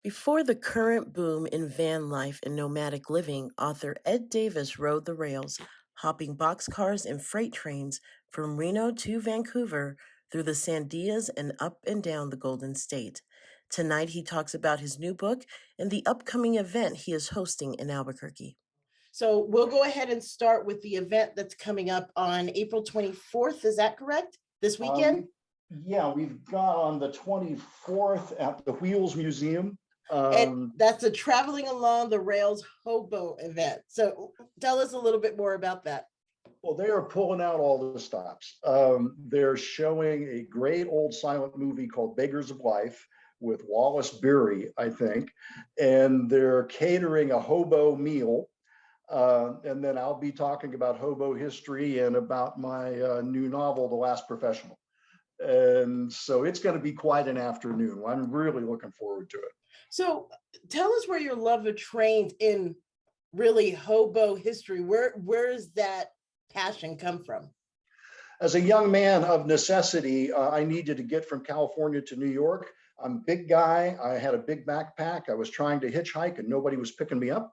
Before the current boom in van life and nomadic living, author Ed Davis rode the rails, hopping boxcars and freight trains from Reno to Vancouver through the Sandias and up and down the Golden State. Tonight, he talks about his new book and the upcoming event he is hosting in Albuquerque. So we'll go ahead and start with the event that's coming up on April 24th. Is that correct? This weekend? Yeah, we've got on the 24th at the Wheels Museum. And that's a Traveling Along the Rails Hobo event. So tell us a little bit more about that. Well, they are pulling out all the stops. They're showing a great old silent movie called Beggars of Life with Wallace Beery, I think, and they're catering a hobo meal. And then I'll be talking about hobo history and about my new novel, The Last Professional. And so it's going to be quite an afternoon. I'm really looking forward to it. So tell us where your love of trains in really hobo history. Where does that passion come from? As a young man of necessity, I needed to get from California to New York. I'm a big guy. I had a big backpack. I was trying to hitchhike and nobody was picking me up.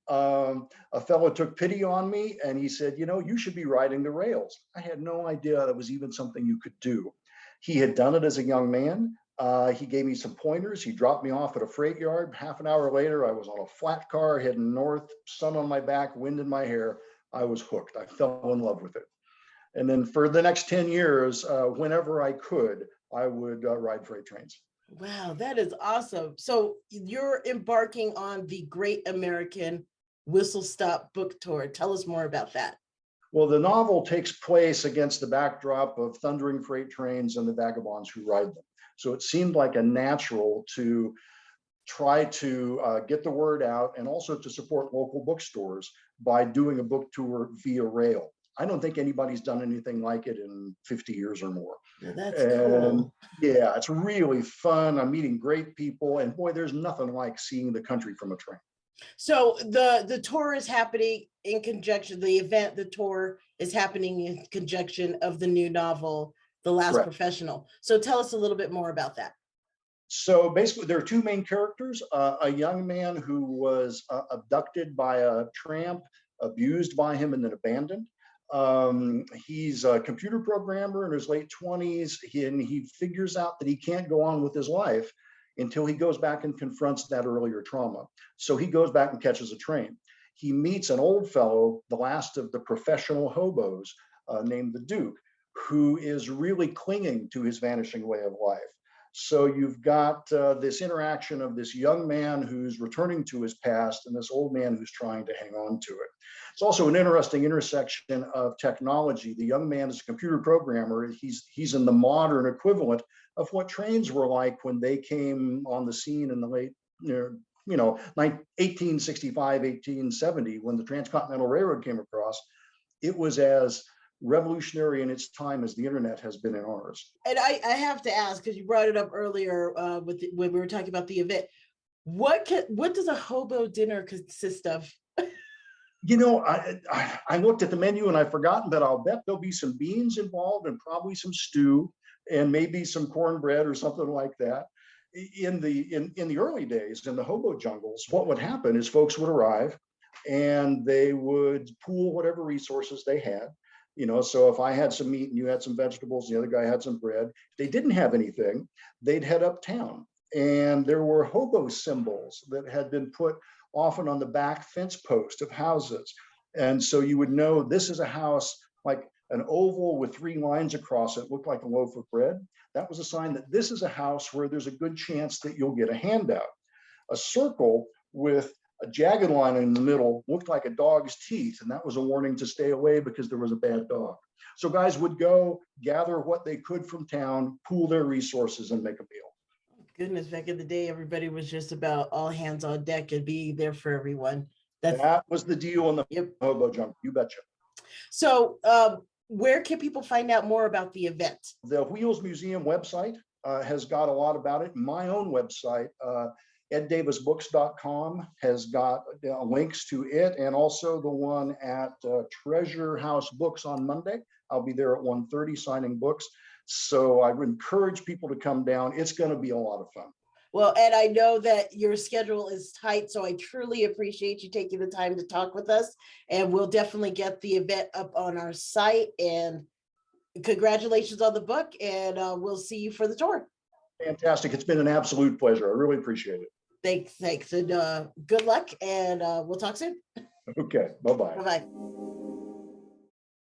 A fellow took pity on me and he said, you know, you should be riding the rails. I had no idea that was even something you could do. He had done it as a young man. He gave me some pointers. He dropped me off at a freight yard. Half an hour later, I was on a flat car heading north, sun on my back, wind in my hair. I was hooked. I fell in love with it. And then for the next 10 years, whenever I could, I would ride freight trains. Wow, that is awesome. So you're embarking on the Great American Whistle Stop Book Tour. Tell us more about that. Well, the novel takes place against the backdrop of thundering freight trains and the vagabonds who ride them. So it seemed like a natural to try to get the word out and also to support local bookstores by doing a book tour via rail. I don't think anybody's done anything like it in 50 years or more. Yeah, that's cool. Yeah, it's really fun. I'm meeting great people, and boy, there's nothing like seeing the country from a train. So the tour is happening in conjunction, the tour is happening in conjunction of the new novel, The Last Correct. Professional. So tell us a little bit more about that. So basically, there are two main characters, a young man who was abducted by a tramp, abused by him, and then abandoned. He's a computer programmer in his late 20s, and he figures out that he can't go on with his life until he goes back and confronts that earlier trauma. So he goes back and catches a train. He meets an old fellow, the last of the professional hobos, named the Duke, who is really clinging to his vanishing way of life. So you've got this interaction of this young man who's returning to his past and this old man who's trying to hang on to it. It's also an interesting intersection of technology. The young man is a computer programmer. He's in the modern equivalent of what trains were like when they came on the scene in the late, 1865, 1870, when the Transcontinental Railroad came across. It was as revolutionary in its time as the internet has been in ours. And I have to ask, because you brought it up earlier when we were talking about the event, what does a hobo dinner consist of? You know, I looked at the menu and I've forgotten, but I'll bet there'll be some beans involved and probably some stew and maybe some cornbread or something like that. In the early days, in the hobo jungles, what would happen is folks would arrive and they would pool whatever resources they had. So if I had some meat and you had some vegetables, the other guy had some bread, if they didn't have anything, they'd head uptown. And there were hobo symbols that had been put often on the back fence post of houses. And so you would know this is a house like an oval with 3 lines across it, looked like a loaf of bread. That was a sign that this is a house where there's a good chance that you'll get a handout. A circle with a jagged line in the middle looked like a dog's teeth, and that was a warning to stay away because there was a bad dog. So guys would go gather what they could from town, pool their resources, and make a meal. Goodness, back in the day, everybody was just about all hands on deck and being there for everyone. That was the deal in the hobo jungle, you betcha. So where can people find out more about the event? The Wheels Museum website has got a lot about it. My own website, eddavisbooks.com, has got links to it, and also the one at Treasure House Books on Monday. I'll be there at 1:30 signing books. So I would encourage people to come down. It's going to be a lot of fun. Well, and I know that your schedule is tight, so I truly appreciate you taking the time to talk with us. And we'll definitely get the event up on our site. And congratulations on the book, and we'll see you for the tour. Fantastic. It's been an absolute pleasure. I really appreciate it. Thanks, and good luck, and we'll talk soon. Okay, bye-bye. Bye-bye.